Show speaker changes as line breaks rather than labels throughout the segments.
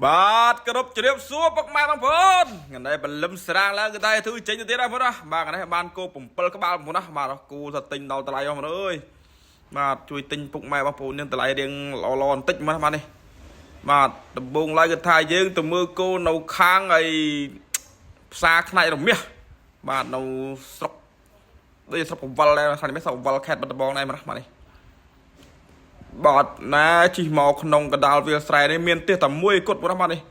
បាទគោរពជ្រាបសួរពុកម៉ែបងប្អូនថ្ងៃនេះបលឹមស្រាងឡើងគឺតែធ្វើចេញទៅទៀតហើយបងប្អូនណាបាទថ្ងៃនេះបានគោ7ក្បាលបងប្អូនណាបាទគូទៅទិញដល់តម្លៃបងប្អូនអើយបាទជួយទិញពុកម៉ែបងប្អូននឹងតម្លៃរៀងល្អបន្តិចមកបាទនេះបាទដំបងឡើយគឺថាយើងទៅមើលគោនៅខាងឯផ្សារខ្នាច់រមាសបាទនៅស្រុកដូចស្រុកកវលដែរខាងនេះស្រុកកវលខេត្តបាត់ដំបងដែរបងប្អូនបាទនេះបាទណាជិះមកក្នុងកដាលវាលស្រែនេះមានផ្ទះតែមួយគត់បងប្អូនបាទនេះ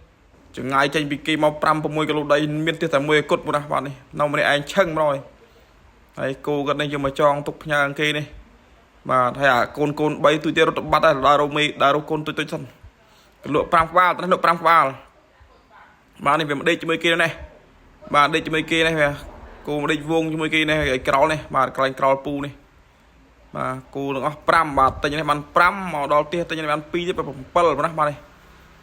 ចង្ងាយចេញពីគេមក5 6គីឡូដីមានផ្ទះតែមួយគត់បងប្អូនបាទនេះនៅម្នាក់ឯងឆឹងម្ដងហើយគោគាត់នេះយកមកចងទុកផ្ញើគេនេះបាទហើយអាកូន3ទូទៀតរត់បាត់ដែរដល់រោមេដល់រោកូនទុយសិនលក់5ក្បាលតែលក់5ក្បាលបាទនេះវាមិនដេកជាមួយគេនេះបាទដេកជាមួយគេនេះវាគោមិនដេកវងជាមួយគេនេះឲ្យក្រោលនេះបាទក្រែងក្រោលពូនេះបាទគូទាំងអស់5បាទទិញនេះបាន5មកដល់ផ្ទះទិញនេះបាន2ទៀត7បងណាបាទនេះ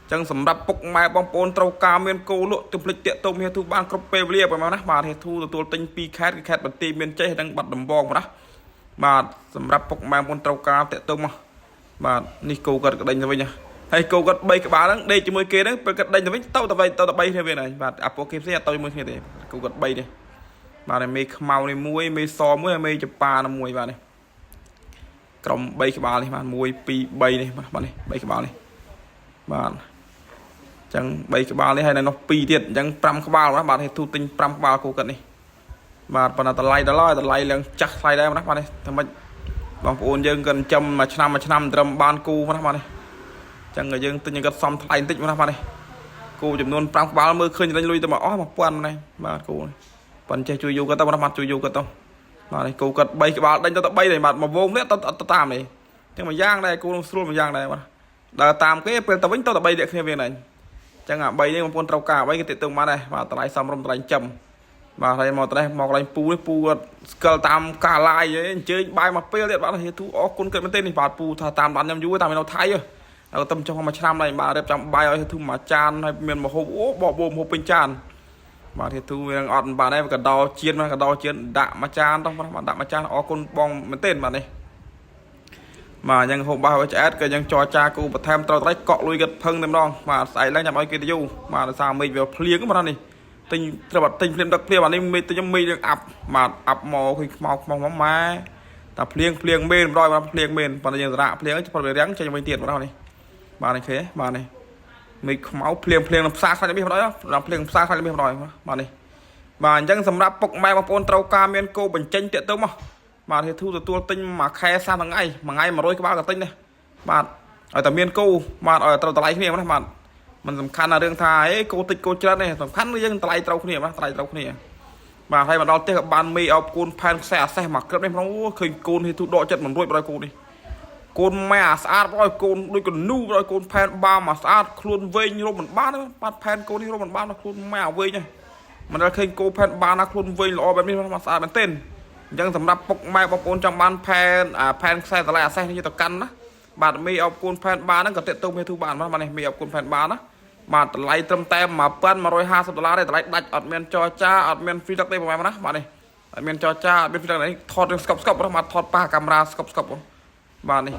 អញ្ចឹងសម្រាប់ពុកម៉ែបងប្អូនត្រូវការមានគោលក់ទិផ្លិចតាក់ទុំហេតុបានគ្រប់ពេលវេលាបងណាបាទហេតុទទួលទិញ2ខេត្តគឺខេត្តបន្ទាយមានជ័យនិងបាត់ដំបងបងណាបាទសម្រាប់ពុកម៉ែបងប្អូនត្រូវការតាក់ទុំបាទនេះគោគាត់ក្តេញទៅវិញហើយគោគាត់3ក្បាលហ្នឹងដេកជាមួយគេហ្នឹងពេលគាត់ដេញទៅវិញទៅ3គ្នាវិញហើយបាទអាពួកគេផ្សេងអត់ទៅជាមួយគ្នាទេគោគាត់3នេះបាទមេខ្មៅនេះមួយមេសមួយហើយមេចប៉ាមួយបាទនេះក្រុម3ក្បាលនេះបាទ1 2 3នេះបាទនេះ3ក្បាលនេះបាទអញ្ចឹង3ក្បាលនេះហើយនៅនោះ2ទៀតអញ្ចឹង5ក្បាលណាបាទហេតុទិញ5ក្បាលគូកាត់នេះបាទប៉ុន្តែតម្លៃដល់ហើយតម្លៃឡើងចាស់ថ្លៃដែរណាបាទនេះតែមិនបងប្អូនយើងក៏ចិញ្ចឹមមួយឆ្នាំត្រឹមបានគូណាបាទនេះអញ្ចឹងយើងទិញគាត់សំថ្លៃបន្តិចណាបាទនេះគូចំនួន5ក្បាលមើលឃើញលេងលុយទៅមកអស់1000នេះបាទគូប៉ុន្តែជួយយូរគាត់ទៅណាបាទជួយយូរគាត់ទៅបាទនេះគោគាត់3ក្បាលដេញទៅ3ដែរបាទមកវងនេះទៅតាមនេះអញ្ចឹងមួយយ៉ាងដែរគោនឹងស្រួលមួយយ៉ាងដែរបាទដើរតាមគេពេលទៅវិញទៅ3នាក់គ្នាវាដែរអញ្ចឹងអា3នេះបងប្អូនត្រូវការ3គេតិចទៅបានដែរបាទតម្លៃសមរម្យតម្លៃចំបាទហើយមកត្រេះមកកន្លែងពូនេះពូគាត់ស្គាល់តាមការឡាយអញ្ជើញបាយមកពេលទៀតបាទហេតុអរគុណគាត់មែនទេនេះបាទពូថាតាមបានខ្ញុំយូរតាមនៅថៃហើយទៅចង់មួយឆ្នាំដែរបាទរៀបចំបាយឲ្យហេតុមួយចានហើយមានមហូបអូបបោមហូបពេញចានបាទហេតុវាអត់បានដែរក៏ដោជៀនក៏ដោជៀនដាក់មួយចានទៅបាទដាក់មួយចានអរគុណបងមែនទេបាទនេះបាទអញ្ចឹងហូបបាសឲ្យឆ្អែតក៏ยังចរចាគូបន្ថែមត្រូវត្រៃកក់លុយគាត់ផឹងតែម្ដងបាទស្អែកឡើងចាំឲ្យគេទៅយូរបាទដោយសារមេឃវាភ្លៀងបាទនេះទិញត្រូវបាត់ទិញភ្លាមទឹកភ្លាមអានេះមេឃទិញមេឃយើងអាប់បាទអាប់មកឃើញខ្មៅមកម៉ែតែភ្លៀងមេនម្ដងបាទភ្លៀងមេនប៉ុន្តែយើងសារៈភ្លៀងផុតវារាំងចេញវិញទៀតបាទនេះបាទនេះឃើញបាទនេះមេឃខ្មៅភ្លៀងផ្សារខ្លាច់មាសម្ដងដល់ភ្លៀងផ្សារខ្លាច់មាសម្ដងបាទនេះបាទអញ្ចឹងសម្រាប់ពុកម៉ែបងប្អូនត្រូវការមានគោបញ្ចេញតាក់ទៅមកបាទហេតុទទួលទិញមួយខែ30ថ្ងៃមួយថ្ងៃ100ក្បាលក៏ទិញដែរបាទឲ្យតែមានគោបាទឲ្យត្រូវតម្លៃគ្នាណាបាទมันសំខាន់ណារឿងថាអេគោតិចគោច្រើននេះសំខាន់គឺយើងតម្លៃត្រូវគ្នាណាតម្លៃត្រូវគ្នាបាទហើយមកដល់ផ្ទះក៏បានមេអោបគូនផែនខ្សែអាសេះមកក្រឹបនេះផងអូឃើញគូនហេតុដកចិត្តមិនរួចបើគូនេះគូនម៉ែអាស្អាតបើគូនដូចកនូបើគូនផែនបាមកស្អាតខ្លួនវែងរមមិនបានបាទផែនគូននេះរមមិនបានខ្លួនម៉ែអាវែងហ្នឹងមិនដែលឃើញគោផែនបានណាខ្លួនវែងល្អបែបនេះមកស្អាតមែនទែនអញ្ចឹងសម្រាប់ពុកម៉ែបងប្អូនចង់បានផែនខ្សែតម្លៃអាសេះនេះទៅកាន់ណាបាទមេអោបគូនផែនបានហ្នឹងក៏តិចទៅមេទូបានបាទនេះមេអោបគូនផែនបានណាបាទតម្លៃត្រឹមតែ$1150ទេតម្លៃដាច់អត់មានចរចាអត់មានហ្វ្រីទឹកទេបងប្អូនណាបាទនេះអត់មានចរចាអត់មានហ្វ្រីទឹកនេះថតរឿងស្កប់បាទថតប៉ះកាមេរ៉ាស្កប់បាទនេះ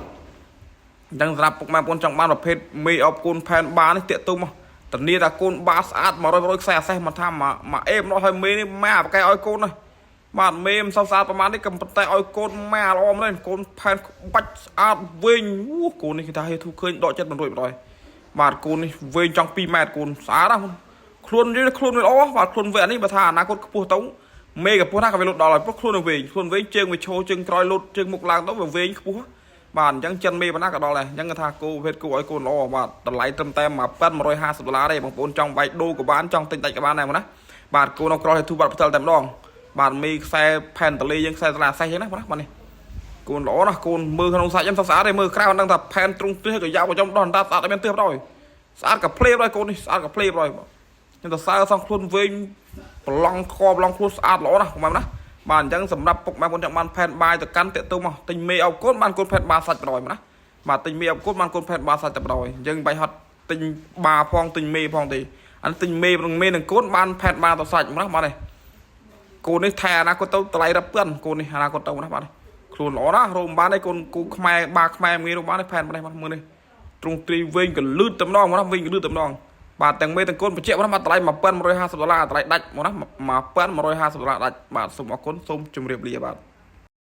អញ្ចឹងសម្រាប់ពុកម៉ែបងប្អូនចង់បានប្រភេទមេអោបគូនផែនបាននេះតាក់ទុំធានាថាកូនបាស្អាត100%ខ្សែអាសេះមកថាមកអេមនោះឲ្យមេនេះម៉ែប្រកែឲ្យកូនណាបាទមេមិនសូវស្អាតប្រហែលនេះក៏ប៉ុន្តែឲ្យកូនម៉ែល្អមែនកូនផែនបាច់ស្អាតវែងកូននេះគេថាហេតុឃើញដកចិត្តមិនរួចបណ្ដោយបាទកូននេះវែងចង់2ម៉ែត្រកូនស្អាតណាខ្លួនវាល្អបាទខ្លួនវែងនេះបើថាអនាគតខ្ពស់ទៅមេក៏ពោះណាក៏វាលុតដល់ហើយព្រោះខ្លួនវែងជើងវាឈោជើងក្រោយលុតជើងមុខឡើងទៅវាវែងខ្ពស់បាទអញ្ចឹងចិនមេប៉ុណ្ណាក៏ដល់ដែរអញ្ចឹងគេថាគោប្រភេទគោឲ្យកូនល្អបាទតម្លៃត្រឹមតែ$1150ទេបងប្អូនចង់បាយដូរក៏បានចង់ទិញដាច់ក៏បានដែរណាបាទគោនៅក្រោយទូបាត់ផ្ទិលតែម្ដងបាទមេខ្សែផែនតលីយើងខ្សែតឡាសេះអញ្ចឹងណាបាទនេះគូនល្អណាស់គូនមើលក្នុងសាច់ខ្ញុំស្អាតទេមើលក្រៅហ្នឹងថាផែនទ្រង់ទ្រះក៏យ៉ាប់ក៏ចំដោះតាស្អាតតែមានទើបដល់ស្អាតក៏ភ្លេបដល់គូននេះស្អាតក៏ភ្លេបដល់ខ្ញុំទៅសើសងខ្លួនវែងប្រឡងខប្រឡងខ្លួនស្អាតល្អណាស់បងប្អូនណាបាទអញ្ចឹងសម្រាប់ពុកម៉ែបងប្អូនចង់បានផែនបាយទៅកាន់តាក់ទុំមកទិញមេអោបកូនបានកូនផែនបាសាច់បណ្ដោយណាបាទទិញមេអោបកូនបានកូនផែនបាសាច់តែបណ្ដោយយើងបាយហត់ទិញបាផងទិញមេផងទេអានេះទិញមេនឹងកូនបានផែនបាទៅសាច់ណាបាទនេះគូនេះថែអនាគតទៅតម្លៃ10,000គូនេះអនាគតទៅណាបាទខ្លួនល្អណាស់រោមបានឯគូខ្មែរបាខ្មែរងាយរោមបានឯផែនបានមើលនេះទ្រង់ទ្រីវែងកលឺតតែម្ដងណាវិញកលឺតតែម្ដង បាទទាំងមេទាំងកូនបញ្ជាក់មកតម្លៃ$1150តម្លៃដាច់មកណា$1150ដាច់បាទសូមអរគុណសូមជម្រាបលាបាទ